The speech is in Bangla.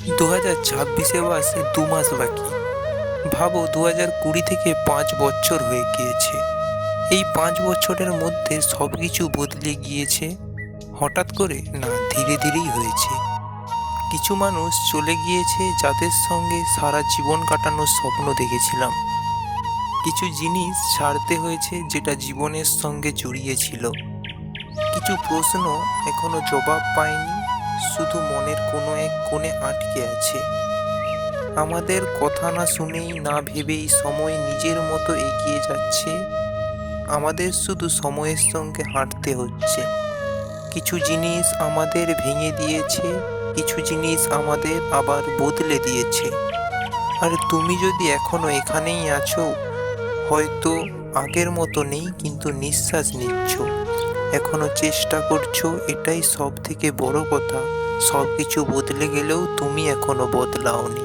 2026-এ আসতে 2 মাস বাকি। ভাবো 2020 থেকে 5 বছর হয়ে গিয়েছে। এই 5 বছরের মধ্যে সবকিছু বদলে গিয়েছে হঠাৎ করে না, ধীরে ধীরেই হয়েছে। কিছু মানুষ চলে গিয়েছে যাদের সঙ্গে সারা জীবন কাটানোর স্বপ্ন দেখেছিলাম। কিছু জিনিস ছাড়তে হয়েছে যেটা জীবনের সঙ্গে জড়িয়ে ছিল। কিছু প্রশ্ন এখনো জবাব পায়নি, শুধু মনের কোনো এক কোণে আটকে আছে। আমাদের কথা না শুনেই, না ভেবেই সময় নিজের মতো এগিয়ে যাচ্ছে। আমাদের শুধু সময়ের সঙ্গে হাঁটতে হচ্ছে। কিছু জিনিস আমাদের ভেঙে দিয়েছে, কিছু জিনিস আমাদের আবার বদলে দিয়েছে। আর তুমি যদি এখনো এখানেই আছো, হয়তো আগের মতো নেই, কিন্তু নিঃশ্বাস নিচ্ছ, এখনো চেষ্টা করছো, এটাই সব থেকে বড় কথা। সব কিছু বদলে গেলেও তুমি এখনো বদলাওনি।